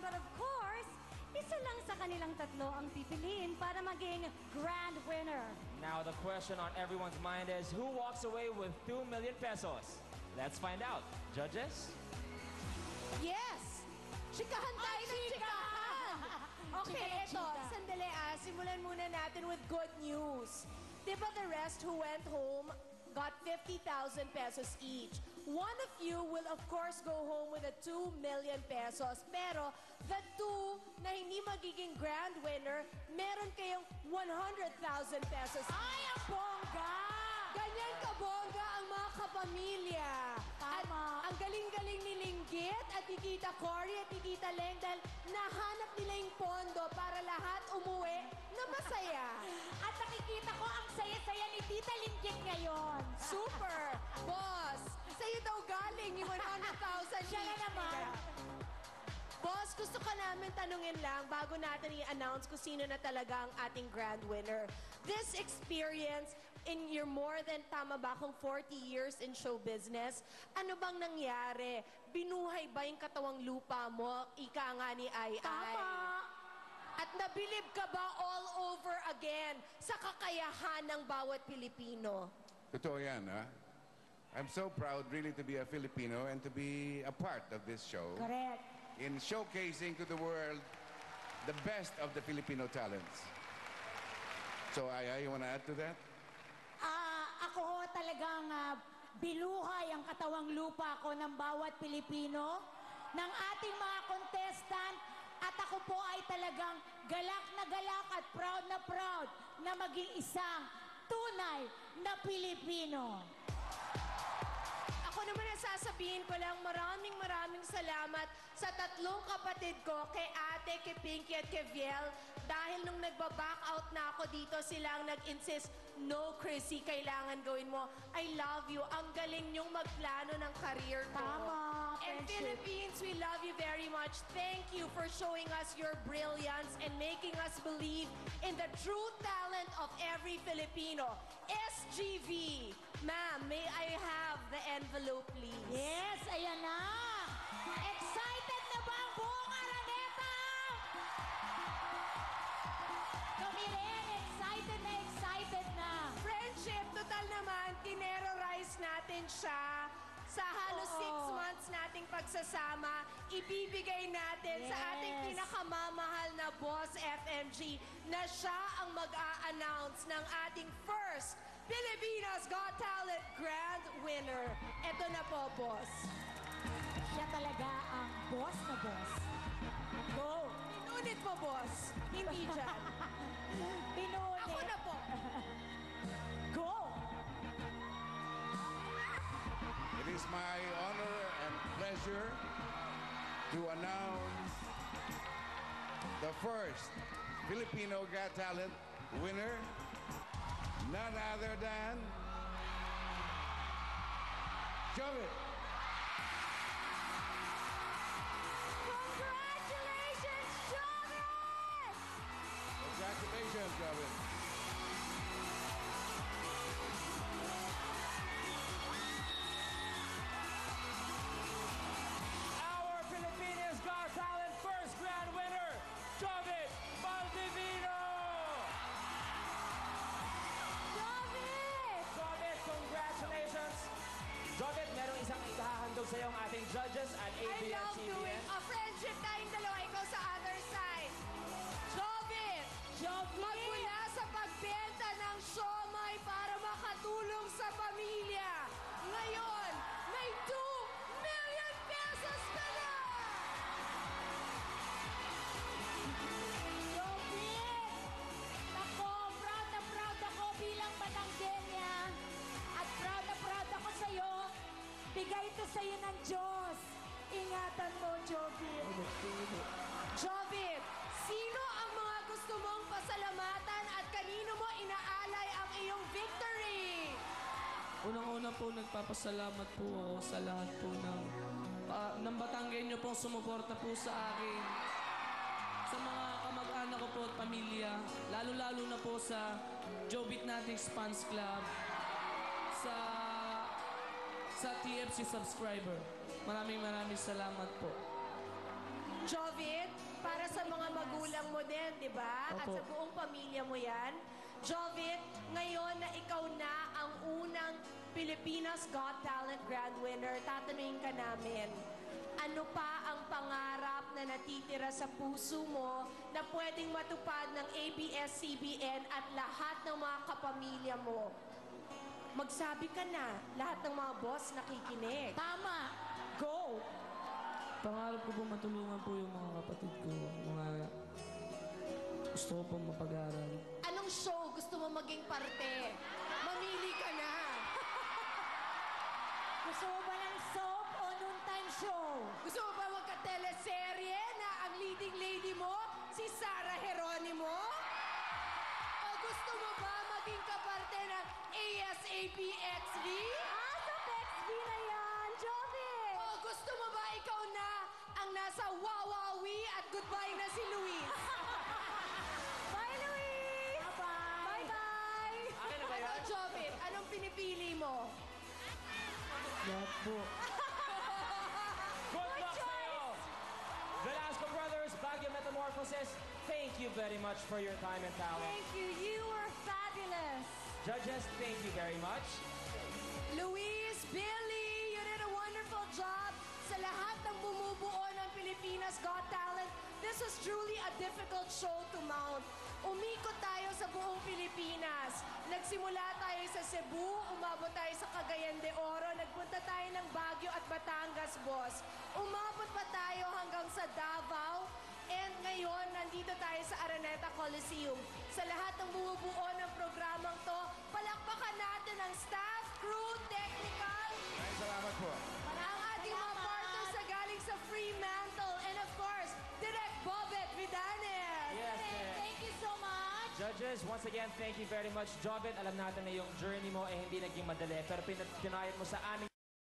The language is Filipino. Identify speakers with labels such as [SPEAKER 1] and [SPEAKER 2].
[SPEAKER 1] But of course, isa lang sa kanilang tatlo ang pipiliin para maging grand winner.
[SPEAKER 2] Now the question on everyone's mind is, who walks away with 2 million pesos? Let's find out. Judges?
[SPEAKER 3] Yes! Chikahan tayo ng chikahan! Okay,
[SPEAKER 1] Chika na
[SPEAKER 3] eto,
[SPEAKER 1] chika.
[SPEAKER 3] sandali simulan muna natin with good news. Diba the rest who went home got 50,000 pesos each? One of you will of course go home with a 2 million pesos. Pero the two na hindi magiging grand winner, meron kayong 100,000 pesos.
[SPEAKER 1] Ay, ang bongga!
[SPEAKER 3] Ganyan kabongga ang mga kapamilya. At
[SPEAKER 1] Tama.
[SPEAKER 3] ang galing-galing ni Linggit at ni Tita Cory at ni Tita Leng dahil nahanap nila yung pondo para lahat umuwi na masaya.
[SPEAKER 1] At nakikita ko ang saya-saya ni Tita Linggit ngayon.
[SPEAKER 3] Super! Boss, sa'yo daw galing yung 100,000
[SPEAKER 1] Siya na naman.
[SPEAKER 3] Boss, gusto ka namin tanungin lang bago natin i-announce kung sino na talaga ang ating grand winner. This experience in your more than, tama ba, kung 40 years in show business, ano bang nangyari? Binuhay ba yung katawang lupa mo? Ika nga ni Ai Ai.
[SPEAKER 1] Tama.
[SPEAKER 3] At nabilib ka ba all over again sa kakayahan ng bawat Pilipino?
[SPEAKER 4] Totoo yan, ha? I'm so proud really to be a Filipino and to be a part of this show
[SPEAKER 1] Correct.
[SPEAKER 4] in showcasing to the world the best of the Filipino talents. So, Aya, you want to add to that?
[SPEAKER 1] Ako ho talagang biluhay ang katawang lupa ko ng bawat Pilipino, ng ating mga contestant, at ako po ay talagang galak at proud na maging isang tunay na Pilipino.
[SPEAKER 3] Ako naman ang sasabihin ko lang, maraming salamat sa tatlong kapatid ko, kay Ate, kay Pinky at kay Viel. Dahil nung nagba-back out na ako dito, silang nag-insist, no, Chrissy, kailangan gawin mo. I love you. Ang galing niyong magplano ng career ko.
[SPEAKER 1] Tama,
[SPEAKER 3] And
[SPEAKER 1] friendship.
[SPEAKER 3] Philippines, we love you very much. Thank you for showing us your brilliance and making us believe in the true talent of every Filipino. SGV, ma'am, may I have the envelope, please?
[SPEAKER 1] Yes, ayan na! Excited na ba ang buong Araneta? Kami rin, excited na!
[SPEAKER 3] Friendship, total naman, tinerorize natin siya. Sa halos
[SPEAKER 1] Oo.
[SPEAKER 3] 6 months nating pagsasama, ibibigay natin sa ating
[SPEAKER 1] Yes.
[SPEAKER 3] pinakamamahal na boss, FMG, na siya ang mag-a-announce ng ating first Pilipinas Got Talent Grand Winner. Ito na po, boss.
[SPEAKER 1] Siya talaga ang boss na boss. Go!
[SPEAKER 3] Pinunit mo, boss. Hindi dyan.
[SPEAKER 1] Pinuli.
[SPEAKER 3] Ako na po.
[SPEAKER 1] Go!
[SPEAKER 4] It is my honor and pleasure to announce the first Filipino Got Talent winner, none other than Jovet.
[SPEAKER 1] Congratulations, Jovet!
[SPEAKER 4] Congratulations, Jovet.
[SPEAKER 2] Our Filipinas Got Talent first grand winner, Jovet Valdivino!
[SPEAKER 1] Jovet!
[SPEAKER 2] Jovet, congratulations! Jovet, merong isang ikahahandog sa iyo ang ating judges at
[SPEAKER 3] I love doing
[SPEAKER 2] ABS-CBN.
[SPEAKER 3] a friendship tayong dalawa. Ikaw sa other side. Jovit! Magmula sa pagbenta ng siomay para makatulong sa pamilya. Ngayon, may 2 million pesos ka na!
[SPEAKER 1] Jovet! Ako, proud ako bilang Batanggenya. At proud ako sa'yo. Bigay ito sa'yo ng Diyos. Ingatan mo, Jovet.
[SPEAKER 3] Jovit, sino ang mga gusto mong pasalamatan at kanino mo inaalay ang iyong victory?
[SPEAKER 5] Unang-una po, nagpapasalamat po ako sa lahat po ng Batanggenyo pong sumuporta po sa akin. Sa mga kamag-anak ko po at pamilya, lalo-lalo na po sa Jovit Natics Fans Club, sa TFC subscriber. Maraming salamat po.
[SPEAKER 3] Jovid, para sa mga magulang mo din, di ba? At
[SPEAKER 5] Opo.
[SPEAKER 3] sa buong pamilya mo yan. Jovid, ngayon na ikaw na ang unang Pilipinas Got Talent Grand Winner, tatanungin ka namin, ano pa ang pangarap na natitira sa puso mo na pwedeng matupad ng ABS-CBN at lahat ng mga kapamilya mo? Magsabi ka na, lahat ng mga boss nakikinig.
[SPEAKER 1] Tama. Go.
[SPEAKER 5] Pangarap ko po matulungan po yung mga kapatid ko, mga gusto ko po mapag-aral.
[SPEAKER 3] Anong show gusto mo maging parte? Mamili ka na.
[SPEAKER 1] Gusto mo ba ng soap o noontime show?
[SPEAKER 3] Gusto mo ba magka-teleserye na ang leading lady mo, si Sarah Geronimo? O gusto mo ba maging kaparte ng ASAP-XV?
[SPEAKER 1] Sa PXB na yan, Jovi!
[SPEAKER 3] O gusto mo ba ikaw na ang nasa Wawawi at goodbye na si Luis?
[SPEAKER 1] Bye, Luis! Bye-bye! Bye-bye!
[SPEAKER 2] Akin na ba
[SPEAKER 3] Ano,
[SPEAKER 2] yan?
[SPEAKER 3] Jovit? Anong pinipili mo?
[SPEAKER 5] Lahat po.
[SPEAKER 2] Good luck sa'yo! Velasco Brothers, Baguio Metamorphosis, thank you very much for your time and talent.
[SPEAKER 1] Thank you. You were fabulous.
[SPEAKER 2] Judges, thank you very much.
[SPEAKER 3] Luis, Billy, you did a wonderful job. Sa lahat ng bumubuo ng Pilipinas Got Talent, this was truly a difficult show to mount. Umikot tayo sa buong Pilipinas. Nagsimula tayo sa Cebu, umabot tayo sa Cagayan de Oro, nagpunta tayo ng Baguio at Batangas, boss. Umabot pa tayo hanggang sa Davao, and ngayon, nandito tayo sa Araneta Coliseum. Sa lahat ng bumubuo ng programang to, palakpakan natin ang staff, crew, technical,
[SPEAKER 4] Maraming salamat po.
[SPEAKER 3] ang ating mga partners sa galing sa Fremantle, and of course, Direk Bobet Vidanes.
[SPEAKER 2] Yes, yes.
[SPEAKER 1] Thank you so much.
[SPEAKER 2] Judges, once again, thank you very much. Jovit, alam natin na yung journey mo ay hindi naging madali, pero pinayad mo sa aming